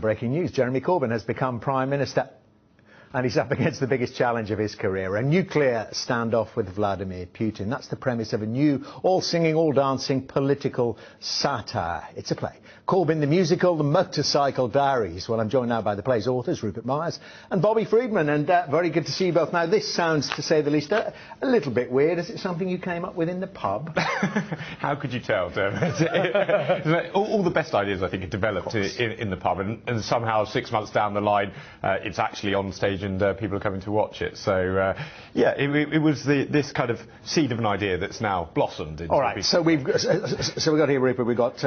Breaking news, Jeremy Corbyn has become Prime Minister and he's up against the biggest challenge of his career, a nuclear standoff with Vladimir Putin. That's the premise of a new, all-singing, all-dancing political satire. It's a play. Corbyn the Musical, The Motorcycle Diaries. Well, I'm joined now by the play's authors, Rupert and Bobby Friedman, and very good to see you both. Now, this sounds, to say the least, a little bit weird. Is it something you came up with in the pub? How could you tell, Dermot? all the best ideas, I think, are developed in the pub, and somehow 6 months down the line, it's actually on stage and people are coming to watch it. So, yeah, it was this kind of seed of an idea that's now blossomed. Into all right, so we've got here, Rupert, we've got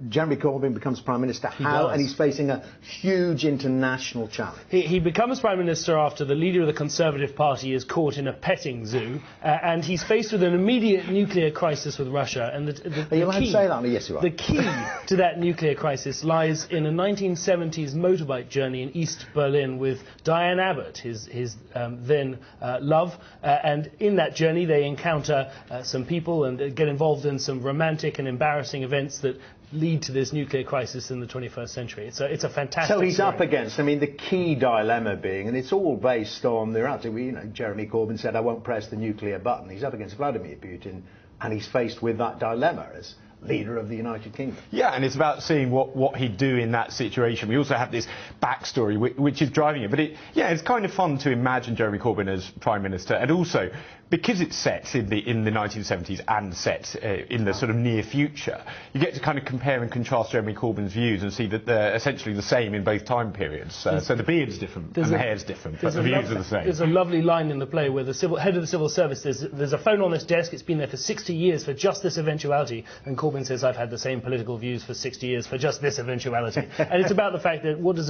Jeremy Corbyn becomes Prime Minister. How? And he's facing a huge international challenge. He becomes Prime Minister after the leader of the Conservative Party is caught in a petting zoo, and he's faced with an immediate nuclear crisis with Russia. And are you allowed to say that? Yes, you are. The key to that nuclear crisis lies in a 1970s motorbike journey in East Berlin with Diane Abbott, his then love, and in that journey they encounter some people and get involved in some romantic and embarrassing events that lead to this nuclear crisis in the 21st century. It's a fantastic So he's story. up against, I mean, the key dilemma being, and it's all based on the reality, Jeremy Corbyn said, I won't press the nuclear button. He's up against Vladimir Putin, and he's faced with that dilemma as leader of the United Kingdom. Yeah, and it's about seeing what he'd do in that situation. We also have this backstory which is driving it. But it's kind of fun to imagine Jeremy Corbyn as Prime Minister, and also because it's set in the 1970s and set in the sort of near future, you get to kind of compare and contrast Jeremy Corbyn's views and see that they're essentially the same in both time periods. So the beard's different and the hair's different, but the views are the same. There's a lovely line in the play where the head of the civil service says, there's a phone on this desk, it's been there for 60 years for just this eventuality, and Corbyn says, I've had the same political views for 60 years for just this eventuality. And it's about the fact that what does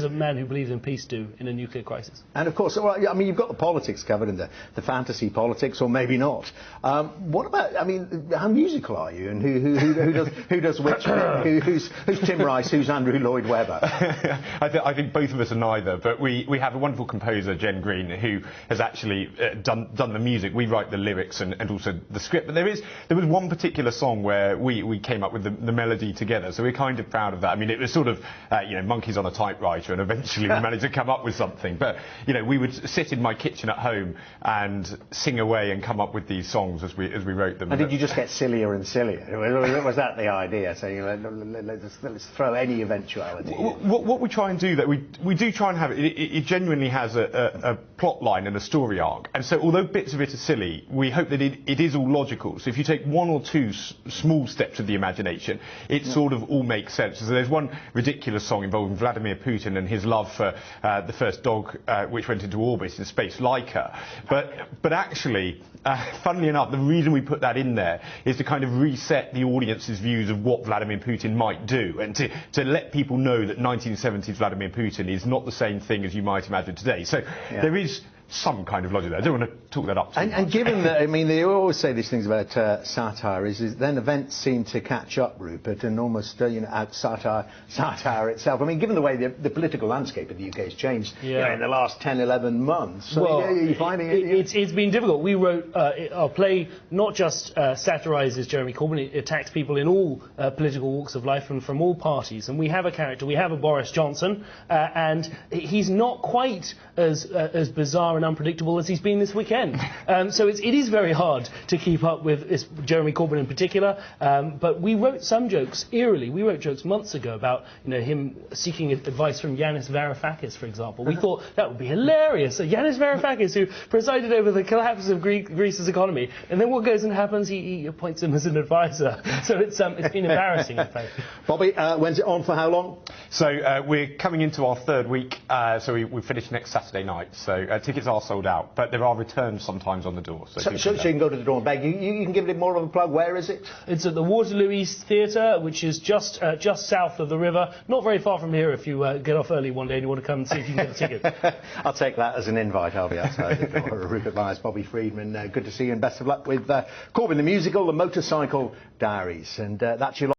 a man who believes in peace do in a nuclear crisis? And of course, well, I mean, you've got the politics covered and the fantasy politics, or maybe not. What about, I mean, how musical are you, and who does which? Who's Tim Rice? Who's Andrew Lloyd Webber? I think both of us are neither, but we have a wonderful composer, Jen Green, who has actually done the music. We write the lyrics and also the script. But there was one particular song where we came up with the melody together, so we're kind of proud of that. I mean, it was sort of monkeys on a typewriter, and eventually we managed to come up with something. But we would sit in my kitchen at home and sing away and come up with these songs as we wrote them. And did you just get sillier and sillier? Was that the idea? So let's throw any eventuality. What we try and do, that we do try and have it genuinely has a plot line and a story arc, and so although bits of it are silly, we hope that it is all logical. So if you take one or two small steps of the imagination, it sort of all makes sense. So there's one ridiculous song involving Vladimir Putin and his love for the first dog which went into orbit in space, Laika. But actually, funnily enough, the reason we put that in there is to kind of reset the audience's views of what Vladimir Putin might do, and to let people know that 1970s Vladimir Putin is not the same thing as you might imagine today. So there is some kind of logic there. I don't want to talk that up too much. And given that, I mean, they always say these things about satire, is then events seem to catch up, Rupert, and almost, out satire itself. I mean, given the way the political landscape of the UK has changed in the last 10, 11 months, so are you finding it? It's been difficult. We wrote our play not just satirises Jeremy Corbyn, it attacks people in all political walks of life and from all parties. And we have a character, we have a Boris Johnson, and he's not quite as bizarre and unpredictable as he's been this weekend. So it is very hard to keep up with Jeremy Corbyn in particular, but we wrote some jokes eerily. We wrote jokes months ago about him seeking advice from Yanis Varoufakis, for example. We thought that would be hilarious. So Yanis Varoufakis, who presided over the collapse of Greece's economy, and then what goes and happens, he appoints him as an advisor. So it's been embarrassing, in fact. Bobby, when's it on for how long? So we're coming into our third week, so we finish next Saturday night. So tickets are sold out, but there are returns sometimes on the door. So you can go to the door and beg. You can give it more of a plug. Where is it? It's at the Waterloo East Theatre, which is just south of the river, not very far from here if you get off early one day and you want to come and see if you can get a ticket. I'll take that as an invite. I'll be outside the door. Rupert, Bobby Friedman, good to see you and best of luck with Corbyn the Musical, The Motorcycle Diaries. And that's your